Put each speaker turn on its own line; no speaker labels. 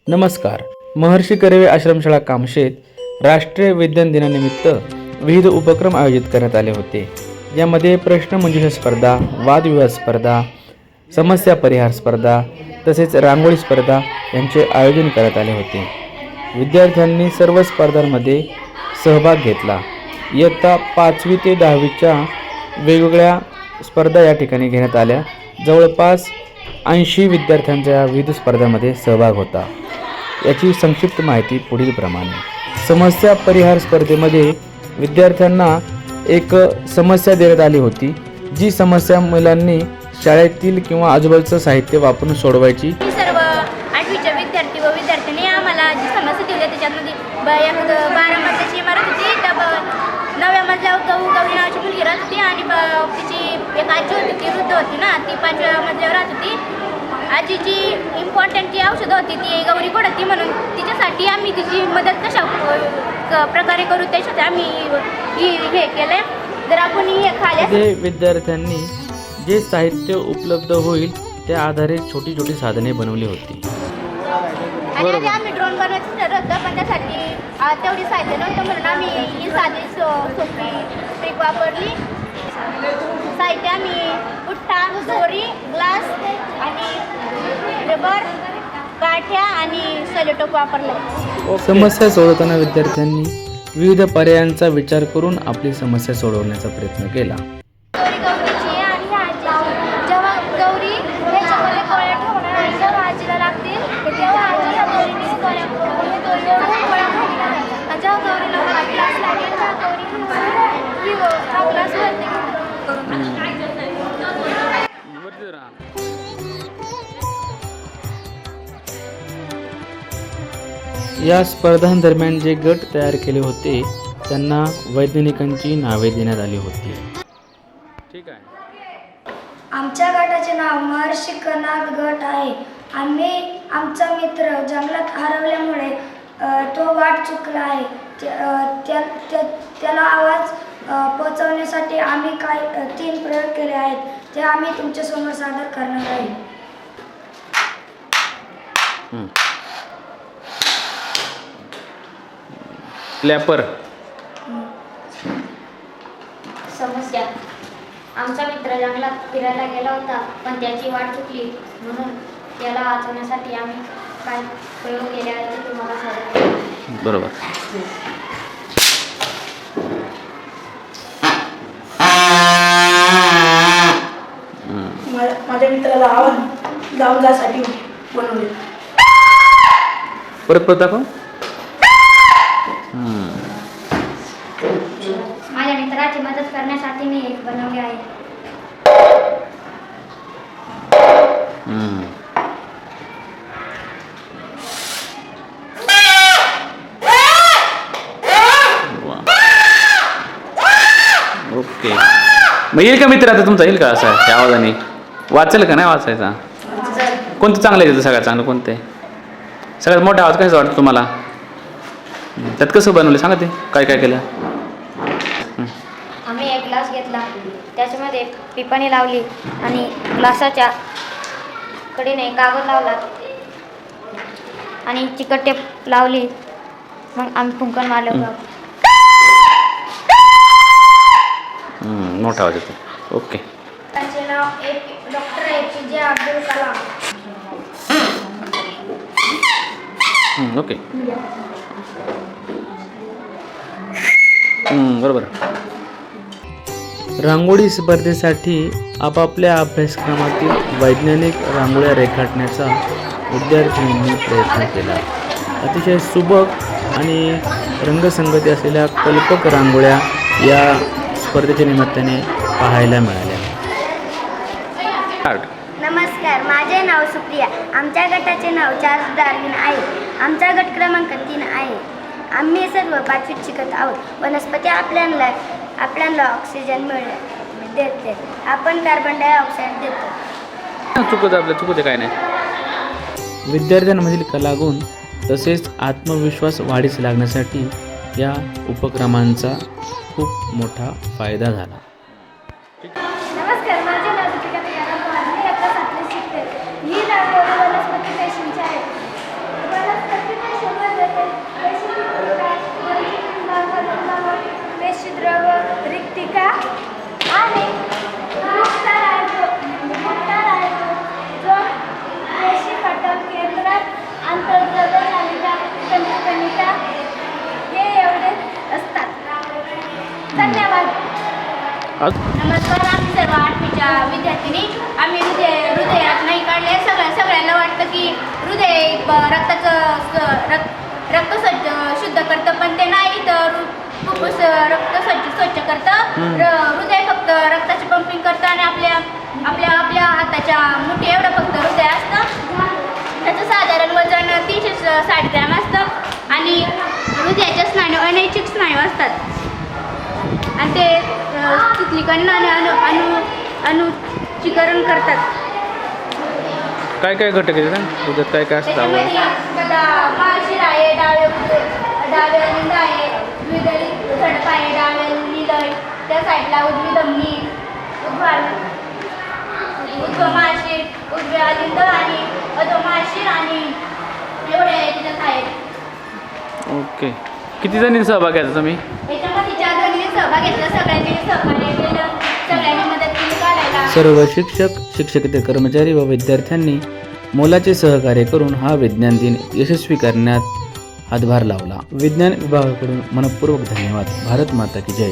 नमस्कार. महर्षी कर्वे आश्रमशाळा कामशेत राष्ट्रीय विज्ञान दिनानिमित्त विविध उपक्रम आयोजित करण्यात आले होते. यामध्ये प्रश्नमंजुषा स्पर्धा, वादविवाद स्पर्धा, समस्या परिहार स्पर्धा तसेच रांगोळी स्पर्धा यांचे आयोजन करण्यात आले होते. विद्यार्थ्यांनी सर्व स्पर्धांमध्ये सहभाग घेतला. इयत्ता 5वी ते 10वीच्या वेगवेगळ्या स्पर्धा या ठिकाणी घेण्यात आल्या. जवळपास 80 विद्यार्थ्यांचा या विविध स्पर्धांमध्ये सहभाग होता. याची संक्षिप्त माहिती पुढील प्रमाणे. समस्या परिहार स्पर्धेमध्ये विद्यार्थ्यांना एक समस्या देण्यात आली होती. जी समस्या मुलांनी शाळेतील किंवा आजूबाजूचं साहित्य वापरून सोडवायची.
सर्व 8वीच्या विद्यार्थी व विद्यार्थ्यांनी आम्हाला जी समस्या दिली त्याच्यामध्ये 12 मजल्याची इमारत होती. 9व्या मजल्यावर गौरी नावाची मुलगी राहत होती आणि तिची एक आजी होती, ती वृद्ध होती ना, ती 5व्या मजल्यावर राहत होती. आजीची इम्पॉर्टंट जी औषधं होती ती गौरी गोड होती, म्हणून तिच्यासाठी आम्ही तिची मदत कशा प्रकारे करू त्यासाठी आम्ही हे केलं. जर आपण हे खाली
विद्यार्थ्यांनी जे साहित्य उपलब्ध होईल त्या आधारे छोटी छोटी साधने बनवली होती.
आणि आधी आम्ही ड्रोन बनवायचं ठरवलं होतं, पण त्यासाठी तेवढी साहित्य नव्हतं म्हणून आम्ही ही साधी सोपी ट्रिक वापरली. साहित्य आम्ही पुठ्ठा, दोरी, ग्लास आणि रबर, काठ्या आणि सेलोटेप वापरलं.
समस्या सोडवताना विद्यार्थ्यांनी विविध पर्यायांचा विचार करून आपली समस्या सोडवण्याचा प्रयत्न केला.
गौरीची आणि जेव्हा गौरी ह्याच्यामध्ये कोळ्या ठेवणार आणि जेव्हा आजीला लागतील तेव्हा आजी ह्या गौरीने कोळ्या घालणार आणि जेव्हा गौरीला ग्लास लागेल तेव्हा गौरी हा ग्लास वरती करून
या स्पर्धांदरम्यान जे गट तयार केले होते त्यांना वैज्ञानिकांची नावे देण्यात आली होती. ठीक आहे.
आमच्या गटाचे नाव महर्षी कर्नाद गट आहे. आमचा मित्र जंगलात हरवल्यामुळे तो वाट चुकला आहे. त्याला आवाज पोहोचवण्यासाठी आम्ही 3 प्रयोग केले आहेत, ते आम्ही तुमच्यासमोर सादर करणार आहे.
क्लॅपर.
समस्या. आमचा मित्र जंगलात फिरायला गेला होता, पण त्याची वाट चुकली, म्हणून त्याला वाचवण्यासाठी आम्ही काय प्रयोग केले आहेत ते तुम्हाला सादर करतो.
बरोबर.
माझ्या मित्राला आवाज जाऊसाठी बनवले.
परत दाखव.
माझ्या मित्राची मदत करण्यासाठी मी एक बनवले आहे.
ओके. मग येईल का मित्र आता तुमचा? येईल का असा त्या आवाजाने? वाचेल का नाही वाचायचा? कोणतं चांगलं आहे? सगळ्यात चांगलं कोणतं आहे? सगळ्यात मोठा आवाज कसा वाटतो तुम्हाला? त्यात कसं बनवलं सांगा ते, काय काय केलं?
आम्ही एक ग्लास घेतला, त्याच्यामध्ये पिपाणी लावली आणि ग्लासाच्या कडेने कागद लावला आणि चिकट टेप लावली. मग आम्ही फुंकन मारलं.
मोठा आवाज येतो. ओके.
त्याचे नाव doctor APJ Abdul Kalam.
Okay. बरोबर. रांगोळी स्पर्धेसाठी आपापल्या अभ्यासक्रमातील वैज्ञानिक रांगोळ्या रेखाटण्याचा विद्यार्थ्यांनी प्रयत्न केला. अतिशय सुबक आणि रंगसंगती असलेल्या कल्पक रांगोळ्या या स्पर्धेच्या निमित्ताने पाहायला मिळाल्या.
नमस्कार, माझे नाव सुप्रिया. आमच्या गटाचे नाव चार्ल्स डार्विन आहे. आमचा गट क्रमांक 3 आहे. आम्ही सर्व 5वीत शिकत आहोत. वनस्पती आपल्याला ऑक्सिजन देते, आपण कार्बन डायऑक्साईड देतो.
चुकते काय नाही. विद्यार्थ्यांमधील कलागुण तसेच आत्मविश्वास वाढीस लागण्यासाठी या उपक्रमांचा खूप मोठा फायदा झाला.
नमस्कार, माझे नाव दीपिका तुकाराम पवार. मी आता 7वीत शिकते. ही रांगोळी वनस्पती पेशींची आहे. नमस्कार, आम्ही सर्व 8वीच्या विद्यार्थिनी. आम्ही हृदयात नाही काढले. सगळ्यांना वाटतं की हृदय रक्त शुद्ध करतं, पण ते नाही. तर फुफ्फुस रक्त स्वच्छ करतं. हृदय फक्त रक्ताची पंपिंग करतं आणि आपल्या हाताच्या मुठी एवढं फक्त हृदय असतं. त्याचं साधारण वजन 360 ग्रॅम असतं आणि हृदयाच्या स्नायू अनैच्छिक स्नायू असतात आणि ते शीतलीकरण आणि अनुचीकरण करतात.
काय काय घटक आहेत त्याच्यात, काय काय असतं?
त्याच्यामध्ये महाशीर आहे, डावे अलिंद आहे, द्विदलित झडप आहे, डावे निलय, त्या साईडला उजवी धमनी, उजव महाशीर, उजवे अलिंद आणि अधो महाशीर आणि एवढे त्याच्यात आहेत.
ओके. किती जणी सहभाग घ्यायचा तुम्ही?
याच्यामध्ये 4 जणांनी सहभाग घेतला. सगळ्यांनी सहकार्य केलं, सगळ्यांनी मदत केली काढायला.
सर्व शिक्षक, शिक्षकेतर कर्मचारी व विद्यार्थ्यांनी मोलाचे सहकार्य करून हा विज्ञान दिन यशस्वी करण्यात हातभार लावला. विज्ञान विभागाकडून मनपूर्वक धन्यवाद. भारत माता की जय.